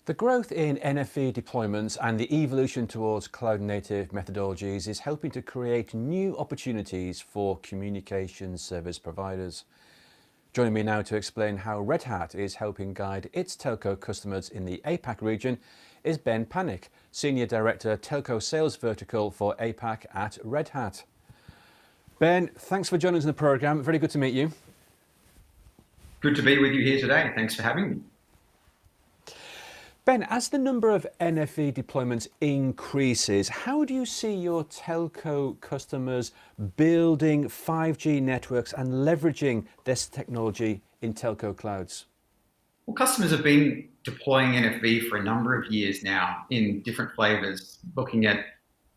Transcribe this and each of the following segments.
The growth in NFV deployments and the evolution towards cloud-native methodologies is helping to create new opportunities for communication service providers. Joining me now to explain how Red Hat is helping guide its telco customers in the APAC region is Ben Panic, Senior Director Telco Sales Vertical for APAC at Red Hat. Ben, thanks for joining us in the programme. Very good to meet you. Good to be with you here today. Thanks for having me. Ben, as the number of NFV deployments increases, how do you see your telco customers building 5G networks and leveraging this technology in telco clouds? Well, customers have been deploying NFV for a number of years now in different flavors, looking at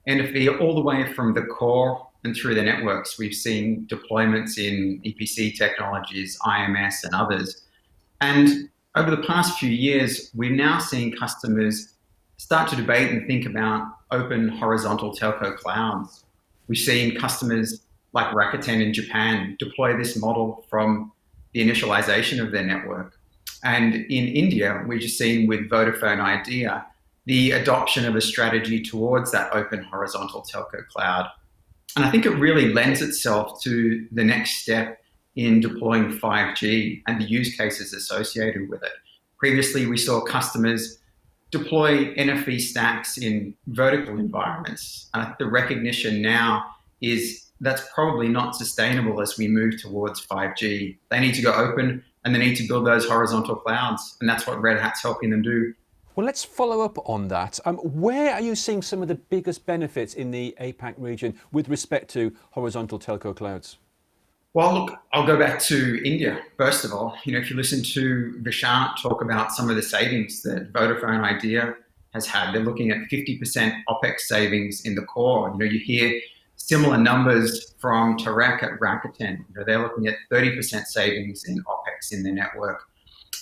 NFV all the way from the core and through the networks. We've seen deployments in EPC technologies, IMS and others. And over the past few years, we've now seen customers start to debate and think about open horizontal telco clouds. We've seen customers like Rakuten in Japan deploy this model from the initialization of their network. And in India, we've just seen with Vodafone Idea, the adoption of a strategy towards that open horizontal telco cloud. And I think it really lends itself to the next step in deploying 5G and the use cases associated with it. Previously, we saw customers deploy NFV stacks in vertical environments. And I think the recognition now is that's probably not sustainable as we move towards 5G. They need to go open and they need to build those horizontal clouds. And that's what Red Hat's helping them do. Well, let's follow up on that. Where are you seeing some of the biggest benefits in the APAC region with respect to horizontal telco clouds? Well, look, I'll go back to India, first of all. If you listen to Vishant talk about some of the savings that Vodafone Idea has had, they're looking at 50% OPEX savings in the core. You hear similar numbers from Tarek at Rakuten. They're looking at 30% savings in OPEX in their network.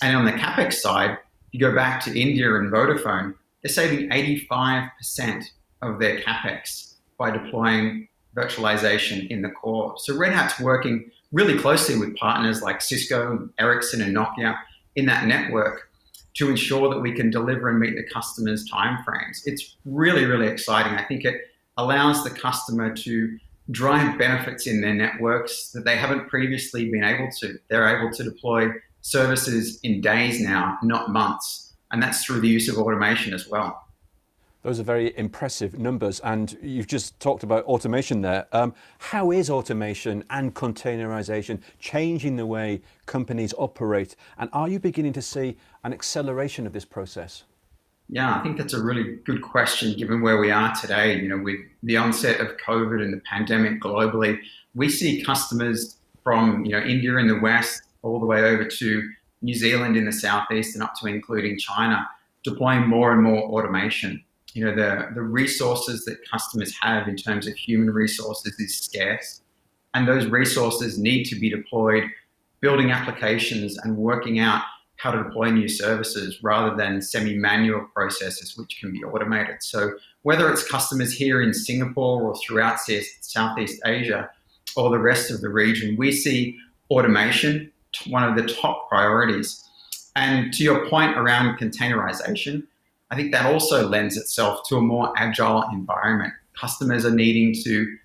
And on the CapEx side, you go back to India and Vodafone, they're saving 85% of their CapEx by deploying virtualization in the core. So Red Hat's working really closely with partners like Cisco, Ericsson, and Nokia in that network to ensure that we can deliver and meet the customer's timeframes. It's really, really exciting. I think it allows the customer to drive benefits in their networks that they haven't previously been able to. They're able to deploy services in days now, not months. And that's through the use of automation as well. Those are very impressive numbers, and you've just talked about automation there. How is automation and containerization changing the way companies operate, and are you beginning to see an acceleration of this process? Yeah, I think that's a really good question given where we are today. With the onset of COVID and the pandemic globally, we see customers from India in the West all the way over to New Zealand in the Southeast and up to including China, deploying more and more automation. The resources that customers have in terms of human resources is scarce, and those resources need to be deployed, building applications and working out how to deploy new services rather than semi-manual processes which can be automated. So whether it's customers here in Singapore or throughout Southeast Asia or the rest of the region, we see automation one of the top priorities. And to your point around containerization, I think that also lends itself to a more agile environment. Customers are needing to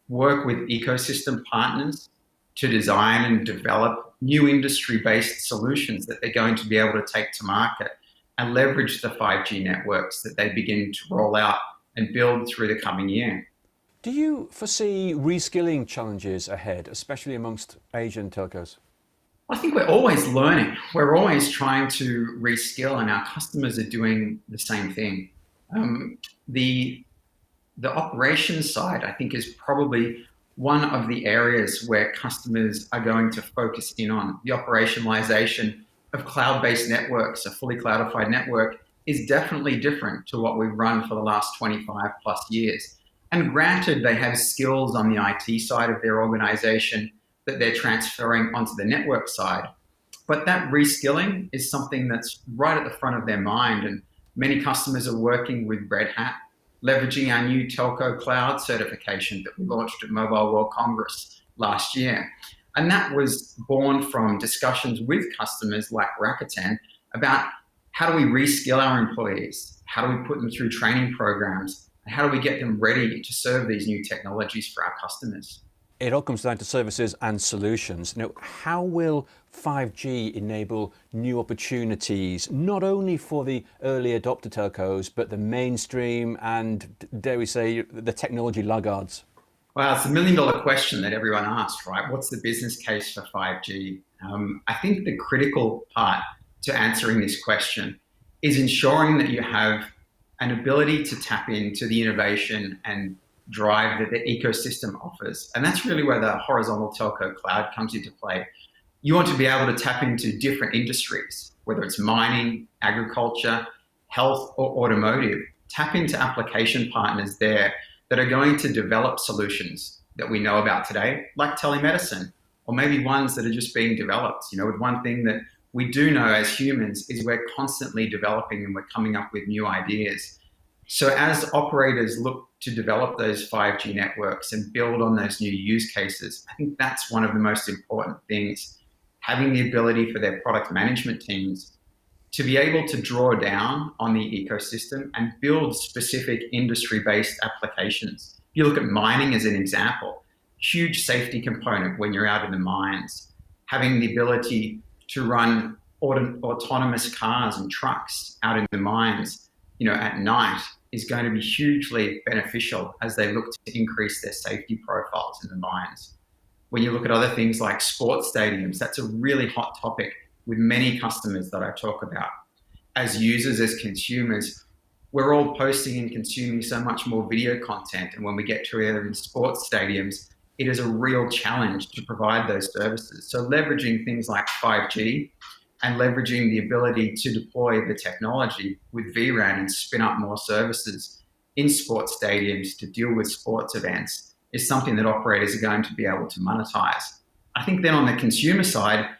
work with ecosystem partners to design and develop new industry-based solutions that they're going to be able to take to market and leverage the 5G networks that they begin to roll out and build through the coming year. Do you foresee reskilling challenges ahead, especially amongst Asian telcos? I think we're always learning. We're always trying to reskill, and our customers are doing the same thing. The operations side, I think, is probably one of the areas where customers are going to focus in on. The operationalization of cloud-based networks, a fully cloudified network, is definitely different to what we've run for the last 25 plus years. And granted, they have skills on the IT side of their organization that they're transferring onto the network side. But that reskilling is something that's right at the front of their mind. And many customers are working with Red Hat, leveraging our new telco cloud certification that we launched at Mobile World Congress last year. And that was born from discussions with customers like Rakuten about how do we reskill our employees? How do we put them through training programs? And how do we get them ready to serve these new technologies for our customers? It all comes down to services and solutions. Now, how will 5G enable new opportunities, not only for the early adopter telcos, but the mainstream and, dare we say, the technology laggards? Well, it's $1 million question that everyone asks, right? What's the business case for 5G? I think the critical part to answering this question is ensuring that you have an ability to tap into the innovation and drive that the ecosystem offers. And that's really where the horizontal telco cloud comes into play. You want to be able to tap into different industries, whether it's mining, agriculture, health, or automotive. Tap into application partners there that are going to develop solutions that we know about today, like telemedicine, or maybe ones that are just being developed. One thing that we do know as humans is we're constantly developing and we're coming up with new ideas. So as operators look to develop those 5G networks and build on those new use cases, I think that's one of the most important things, having the ability for their product management teams to be able to draw down on the ecosystem and build specific industry-based applications. If you look at mining as an example, huge safety component when you're out in the mines, having the ability to run autonomous cars and trucks out in the mines, at night is going to be hugely beneficial as they look to increase their safety profiles in the mines. When you look at other things like sports stadiums, that's a really hot topic with many customers that I talk about. As users, as consumers, we're all posting and consuming so much more video content. And when we get together in sports stadiums, it is a real challenge to provide those services. So leveraging things like 5G and leveraging the ability to deploy the technology with vRAN and spin up more services in sports stadiums to deal with sports events is something that operators are going to be able to monetize. I think then on the consumer side,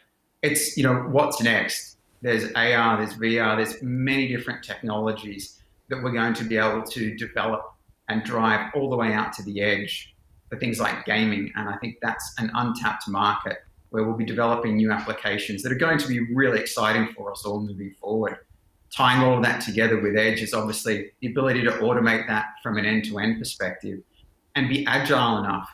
it's, what's next? There's AR, there's VR, there's many different technologies that we're going to be able to develop and drive all the way out to the edge for things like gaming. And I think that's an untapped market where we'll be developing new applications that are going to be really exciting for us all moving forward. Tying all of that together with edge is obviously the ability to automate that from an end-to-end perspective and be agile enough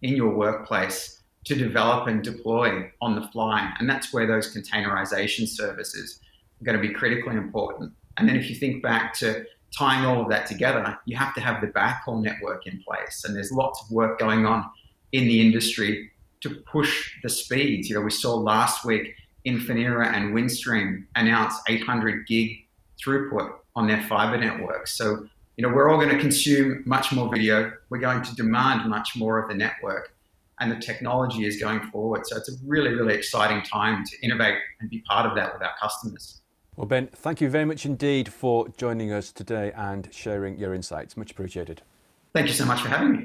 in your workplace to develop and deploy on the fly. And that's where those containerization services are going to be critically important. And then if you think back to tying all of that together, you have to have the backhaul network in place. And there's lots of work going on in the industry to push the speeds. We saw last week Infinera and Windstream announce 800 gig throughput on their fiber network. So, we're all going to consume much more video. We're going to demand much more of the network. And the technology is going forward. So it's a really, really exciting time to innovate and be part of that with our customers. Well, Ben, thank you very much indeed for joining us today and sharing your insights. Much appreciated. Thank you so much for having me.